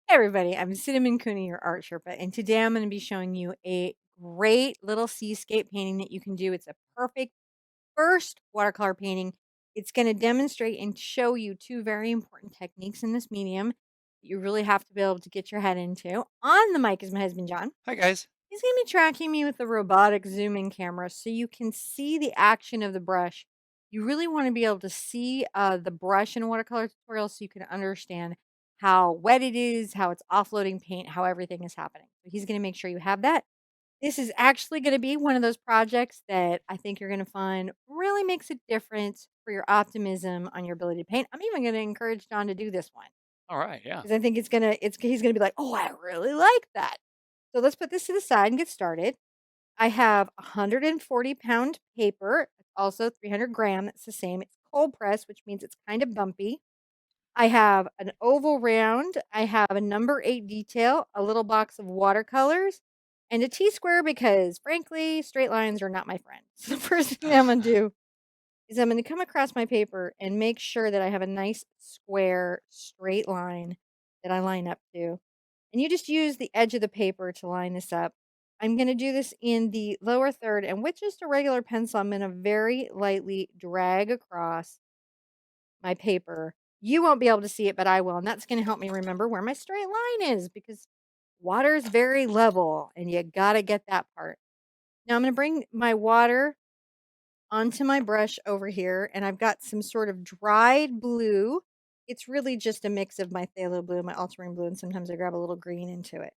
Hey everybody, I'm Cinnamon Cooney, your art Sherpa, and today I'm going to be showing you a great little seascape painting that you can do. It's a perfect first watercolor painting. It's going to demonstrate and show you two very important techniques in this medium that you really have to be able to get your head into. On the mic is my husband, John. Hi, guys. He's going to be tracking me with the robotic zoom-in camera so you can see the action of the brush. You really want to be able to see the brush in a watercolor tutorial so you can understand how wet it is, how it's offloading paint, how everything is happening. So he's going to make sure you have that. This is actually going to be one of those projects that I think you're going to find really makes a difference for your optimism on your ability to paint. I'm even going to encourage John to do this one All right. Yeah. because I think he's going to be like, oh, I really like that. So let's put this to the side and get started. I have 140-pound paper, also 300 gram. That's the same. It's cold press, which means it's kind of bumpy. I have an oval round. I have a number 8 detail, a little box of watercolors, and a T-square because, frankly, straight lines are not my friend. So the first thing I'm going to do is I'm going to come across my paper and make sure that I have a nice square straight line that I line up to. And you just use the edge of the paper to line this up. I'm going to do this in the lower third, and with just a regular pencil, I'm going to very lightly drag across my paper. You won't be able to see it, but I will, and that's going to help me remember where my straight line is because water is very level, and you got to get that part. Now I'm going to bring my water onto my brush over here, and I've got some sort of dried blue. It's really just a mix of my phthalo blue, my ultramarine blue, and sometimes I grab a little green into it.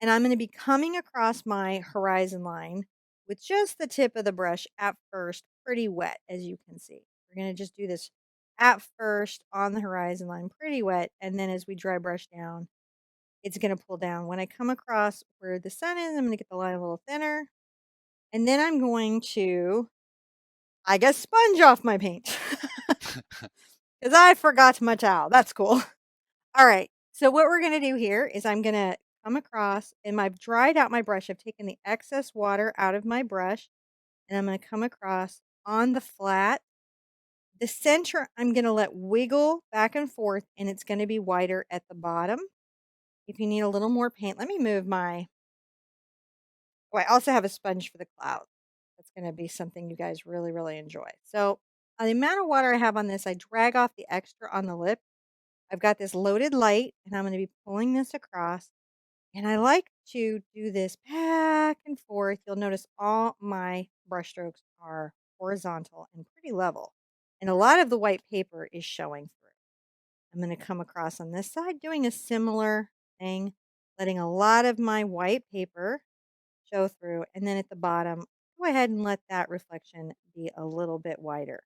And I'm going to be coming across my horizon line with just the tip of the brush at first, pretty wet, as you can see. We're going to just do this at first on the horizon line, pretty wet, and then as we dry brush down, it's going to pull down. When I come across where the sun is, I'm going to get the line a little thinner, and then I'm going to, I guess, sponge off my paint because I forgot my towel. That's cool. All right. So what we're going to do here is I'm going to come across and I've dried out my brush. I've taken the excess water out of my brush and I'm going to come across on the flat. The center I'm going to let wiggle back and forth and it's going to be wider at the bottom. If you need a little more paint, let me move my, oh, I also have a sponge for the clouds. That's going to be something you guys really, really enjoy. So the amount of water I have on this, I drag off the extra on the lip. I've got this loaded light and I'm going to be pulling this across. And I like to do this back and forth. You'll notice all my brush strokes are horizontal and pretty level. And a lot of the white paper is showing through. I'm going to come across on this side doing a similar thing, letting a lot of my white paper show through. And then at the bottom, go ahead and let that reflection be a little bit wider.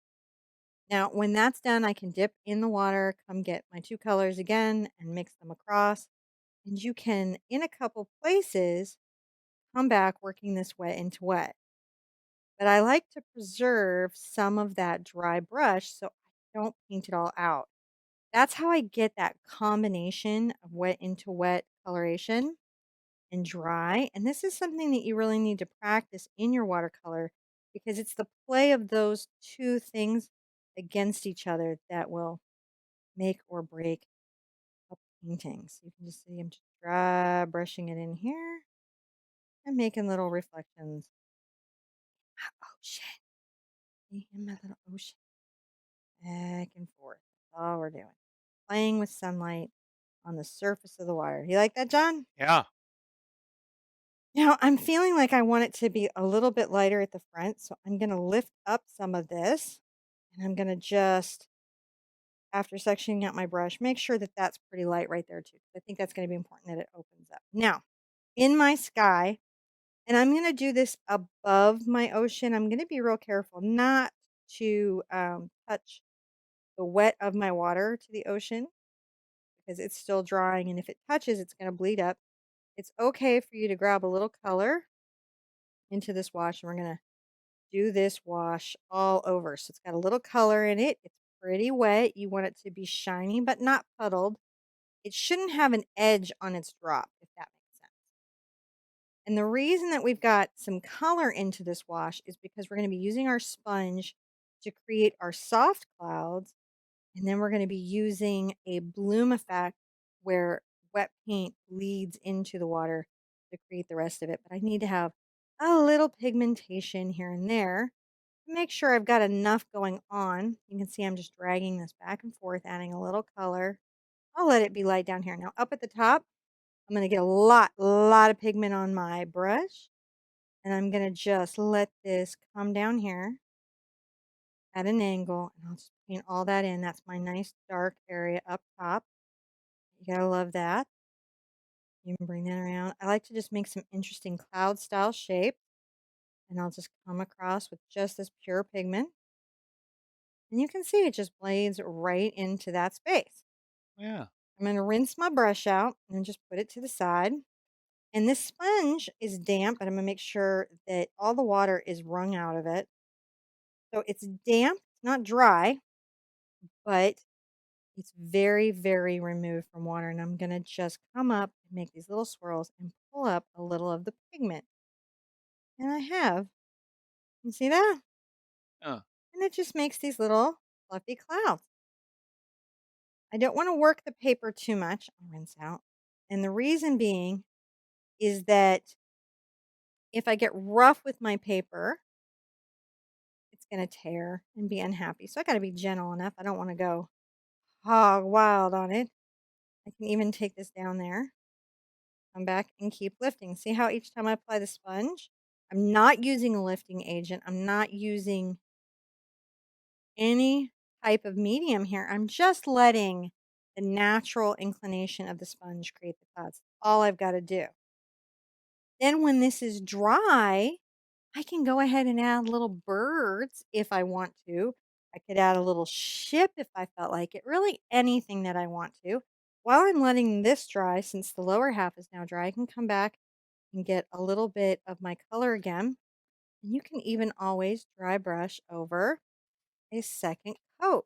Now, when that's done, I can dip in the water, come get my two colors again and mix them across. And you can, in a couple places, come back working this wet into wet. But I like to preserve some of that dry brush so I don't paint it all out. That's how I get that combination of wet into wet coloration and dry. And this is something that you really need to practice in your watercolor because it's the play of those two things against each other that will make or break a painting. So you can just see I'm just dry brushing it in here and making little reflections. Ocean. In my little ocean. Back and forth. That's all we're doing. Playing with sunlight on the surface of the wire. You like that, John? Yeah. Now, I'm feeling like I want it to be a little bit lighter at the front, so I'm going to lift up some of this, and I'm going to just, after sectioning out my brush, make sure that that's pretty light right there, too. I think that's going to be important that it opens up. Now, in my sky, and I'm going to do this above my ocean, I'm going to be real careful not to touch the wet of my water to the ocean because it's still drying, and if it touches, it's going to bleed up. It's okay for you to grab a little color into this wash, and we're going to do this wash all over. So it's got a little color in it. It's pretty wet. You want it to be shiny but not puddled. It shouldn't have an edge on its drop, if that makes sense. And the reason that we've got some color into this wash is because we're going to be using our sponge to create our soft clouds. And then we're going to be using a bloom effect where wet paint bleeds into the water to create the rest of it. But I need to have a little pigmentation here and there to make sure I've got enough going on. You can see I'm just dragging this back and forth, adding a little color. I'll let it be light down here. Now up at the top, I'm going to get a lot of pigment on my brush. And I'm going to just let this come down here at an angle. And I'll just paint all that in. That's my nice dark area up top. You got to love that. You can bring that around. I like to just make some interesting cloud style shape. And I'll just come across with just this pure pigment. And you can see it just blades right into that space. Yeah. I'm going to rinse my brush out and just put it to the side. And this sponge is damp, but I'm going to make sure that all the water is wrung out of it. So it's damp, not dry, but it's very, very removed from water. And I'm going to just come up and make these little swirls and pull up a little of the pigment. And I have. You see that? Oh, And it just makes these little fluffy clouds. I don't want to work the paper too much. I'll rinse out. And the reason being is that if I get rough with my paper, it's going to tear and be unhappy. So I got to be gentle enough. I don't want to go hog wild on it. I can even take this down there, come back and keep lifting. See how each time I apply the sponge, I'm not using a lifting agent. I'm not using any type of medium here. I'm just letting the natural inclination of the sponge create the clouds. All I've got to do. Then when this is dry, I can go ahead and add little birds if I want to. I could add a little ship if I felt like it. Really anything that I want to. While I'm letting this dry, since the lower half is now dry, I can come back and get a little bit of my color again. And you can even always dry brush over a second coat.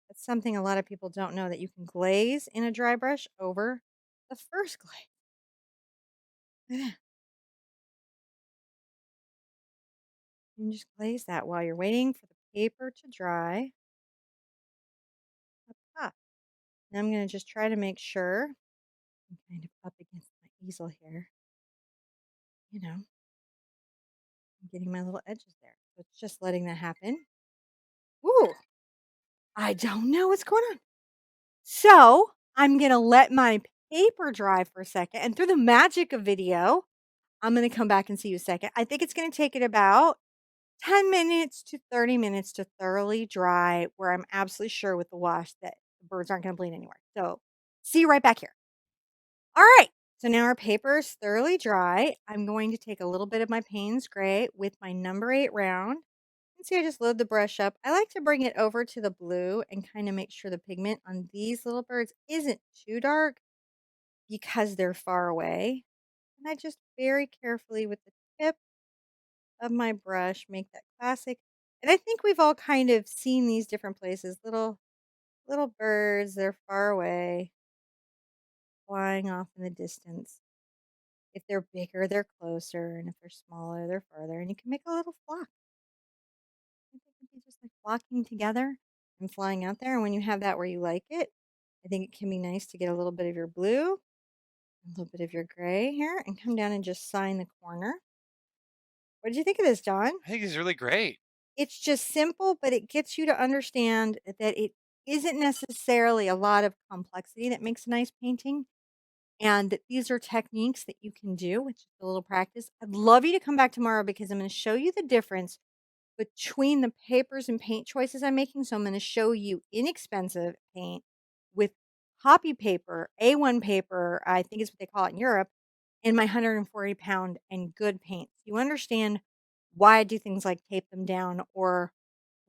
That's something a lot of people don't know, that you can glaze in a dry brush over the first glaze. Look at that. You can just glaze that while you're waiting for the paper to dry up top. Now I'm going to just try to make sure I'm kind of up against my easel here. You know, I'm getting my little edges there. So it's just letting that happen. Ooh, I don't know what's going on. So I'm going to let my paper dry for a second. And through the magic of video, I'm going to come back and see you a second. I think it's going to take it about 10 minutes to 30 minutes to thoroughly dry, where I'm absolutely sure with the wash that the birds aren't going to bleed anywhere. So see you right back here. All right. So now our paper is thoroughly dry. I'm going to take a little bit of my Payne's Gray with my number 8 round. And see, I just load the brush up. I like to bring it over to the blue and kind of make sure the pigment on these little birds isn't too dark because they're far away. And I just very carefully with the tip of my brush make that classic. And I think we've all kind of seen these different places, little birds, they're far away, flying off in the distance. If they're bigger, they're closer, and if they're smaller, they're farther. And you can make a little flock. I think it can be just like flocking together and flying out there. And when you have that where you like it, I think it can be nice to get a little bit of your blue, a little bit of your gray here, and come down and just sign the corner. What did you think of this, John? I think it's really great. It's just simple, but it gets you to understand that it isn't necessarily a lot of complexity that makes a nice painting, and that these are techniques that you can do with just a little practice. I'd love you to come back tomorrow because I'm going to show you the difference between the papers and paint choices I'm making. So I'm going to show you inexpensive paint with copy paper, A1 paper, I think is what they call it in Europe, and my 140-pound and good paints. You understand why I do things like tape them down, or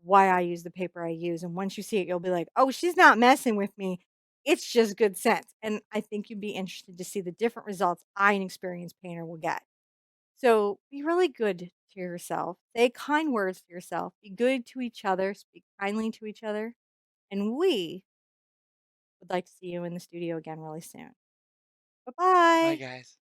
why I use the paper I use. And once you see it, you'll be like, oh, she's not messing with me. It's just good sense. And I think you'd be interested to see the different results I, an experienced painter, will get. So be really good to yourself. Say kind words to yourself. Be good to each other. Speak kindly to each other. And we would like to see you in the studio again really soon. Bye Bye, bye. guys.